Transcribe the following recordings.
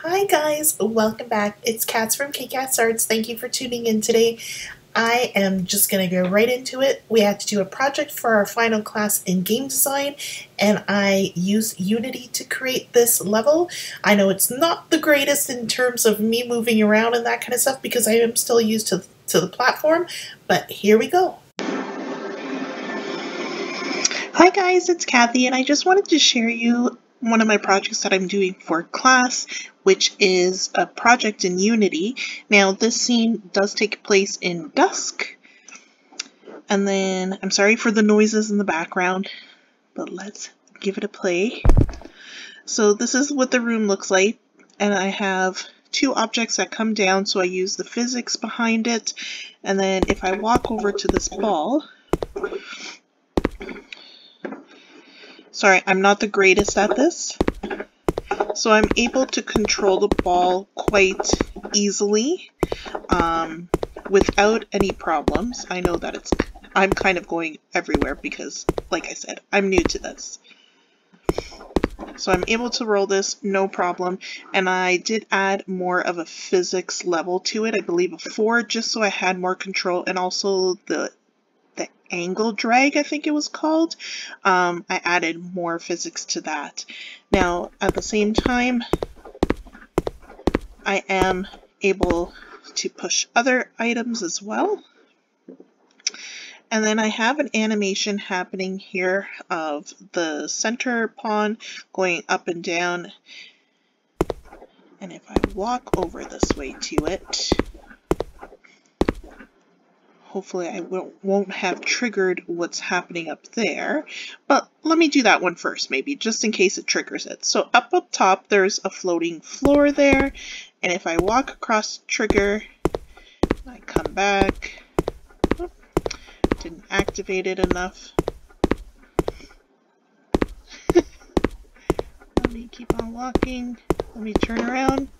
Hi guys, welcome back. It's Cats from K-Cats Arts. Thank you for tuning in today. I am just going to go right into it. We had to do a project for our final class in game design, and I used Unity to create this level. I know it's not the greatest in terms of me moving around and that kind of stuff because I am still used to the platform, but here we go. Hi guys, it's Kathy, and I just wanted to share you one of my projects that I'm doing for class, which is a project in Unity. Now this scene does take place in dusk, and then I'm sorry for the noises in the background, but let's give it a play. So this is what the room looks like, and I have two objects that come down, so I use the physics behind it, and then if I walk over to this ball, sorry, I'm not the greatest at this, so I'm able to control the ball quite easily without any problems. I know that I'm kind of going everywhere because, like I said, I'm new to this. So I'm able to roll this no problem, and I did add more of a physics level to it, I believe a 4, just so I had more control, and also the angle drag, I think it was called. I added more physics to that. Now, at the same time, I am able to push other items as well. And then I have an animation happening here of the center pawn going up and down. And if I walk over this way to it, hopefully I won't have triggered what's happening up there, but let me do that one first maybe, just in case it triggers it. So up top there's a floating floor there, and if I walk across the trigger, I come back, oh, didn't activate it enough. Let me keep on walking, let me turn around.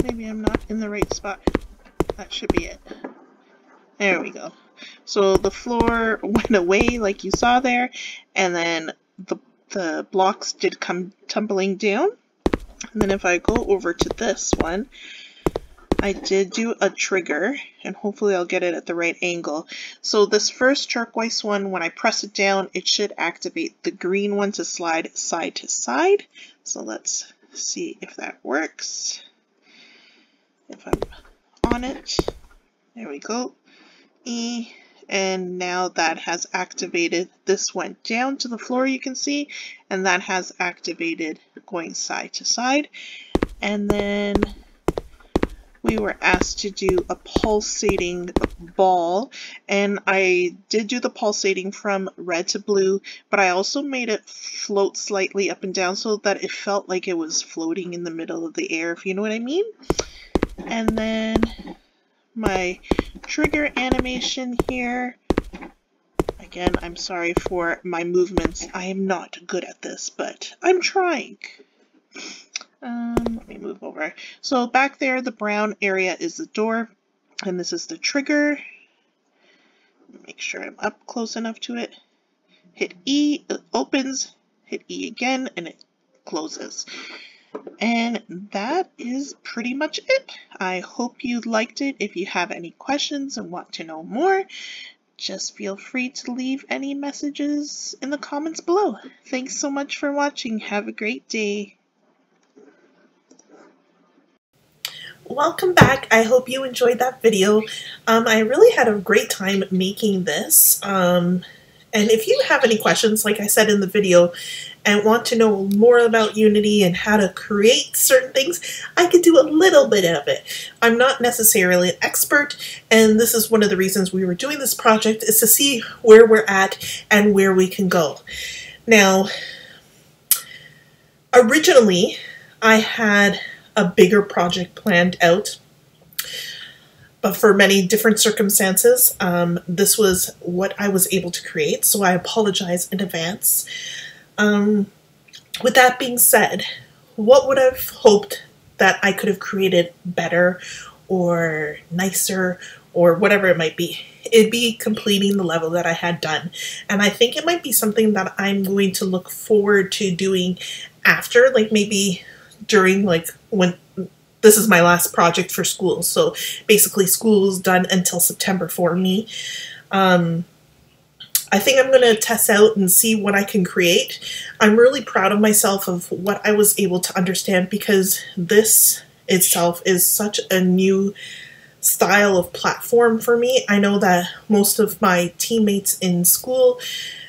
Maybe I'm not in the right spot. That should be it. There we go. So the floor went away like you saw there, and then the blocks did come tumbling down. And then if I go over to this one, I did do a trigger, and hopefully I'll get it at the right angle. So this first turquoise one, when I press it down, it should activate the green one to slide side to side. So let's see if that works. If I'm on it, there we go. E, and now that has activated. This went down to the floor, you can see, and that has activated going side to side. And then we were asked to do a pulsating ball, and I did do the pulsating from red to blue, but I also made it float slightly up and down so that it felt like it was floating in the middle of the air, if you know what I mean. And then my trigger animation here. Again, I'm sorry for my movements. I am not good at this, but I'm trying. Let me move over. So back there, the brown area is the door, and this is the trigger. Make sure I'm up close enough to it. Hit E, it opens. Hit E again, and it closes. And that is pretty much it. I hope you liked it. If you have any questions and want to know more, just feel free to leave any messages in the comments below. Thanks so much for watching. Have a great day. Welcome back. I hope you enjoyed that video. I really had a great time making this. And if you have any questions, like I said in the video, and want to know more about Unity and how to create certain things, I could do a little bit of it. I'm not necessarily an expert, and this is one of the reasons we were doing this project, is to see where we're at and where we can go. Now, originally, I had a bigger project planned out, but for many different circumstances, this was what I was able to create, so I apologize in advance. With that being said, what would I have hoped that I could have created better or nicer or whatever it might be? it'd be completing the level that I had done. And I think it might be something that I'm going to look forward to doing after, like maybe during like when this is my last project for school. So basically school's done until September for me. I think I'm going to test out and see what I can create. I'm really proud of myself of what I was able to understand, because this itself is such a new style of platform for me. I know that most of my teammates in school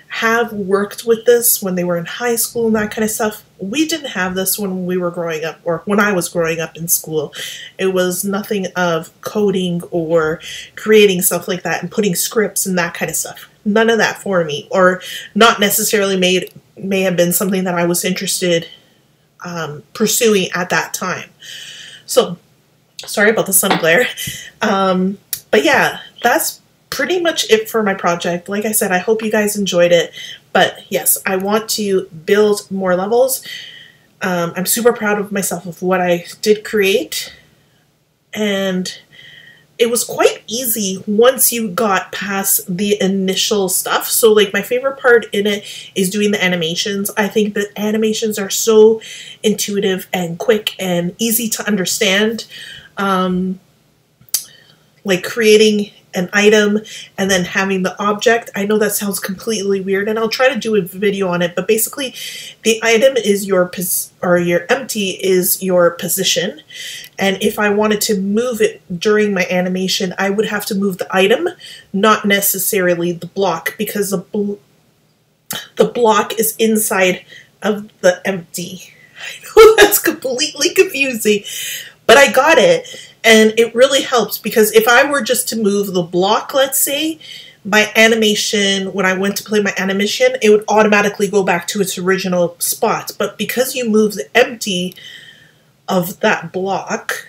have worked with this when they were in high school and that kind of stuff. We didn't have this when we were growing up, or when I was growing up in school. It was nothing of coding or creating stuff like that and putting scripts and that kind of stuff. None of that for me, or not necessarily may have been something that I was interested pursuing at that time. So sorry about the sun glare. But yeah, that's pretty much it for my project. Like I said, I hope you guys enjoyed it. But yes, I want to build more levels. I'm super proud of myself of what I did create. And it was quite easy once you got past the initial stuff. So like my favorite part in it is doing the animations. I think the animations are so intuitive and quick and easy to understand. Like creating an item and then having the object. I know that sounds completely weird, and I'll try to do a video on it, but basically the item is your empty is your position, and if I wanted to move it during my animation, I would have to move the item, not necessarily the block, because the block is inside of the empty. I know that's completely confusing, but I got it. And it really helps, because if I were just to move the block, let's say, my animation, when I went to play my animation, it would automatically go back to its original spot. But because you move the empty of that block,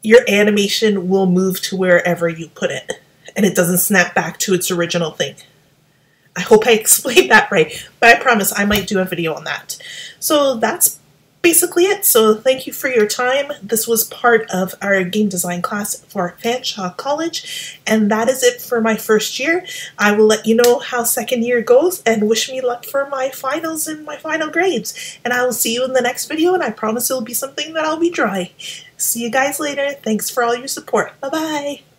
your animation will move to wherever you put it. And it doesn't snap back to its original thing. I hope I explained that right, but I promise I might do a video on that. So that's basically it. So thank you for your time. This was part of our game design class for Fanshawe College, and that is it for my first year. I will let you know how second year goes, and wish me luck for my finals and my final grades. And I will see you in the next video, and I promise it will be something that I'll be drawing. See you guys later. Thanks for all your support. Bye-bye.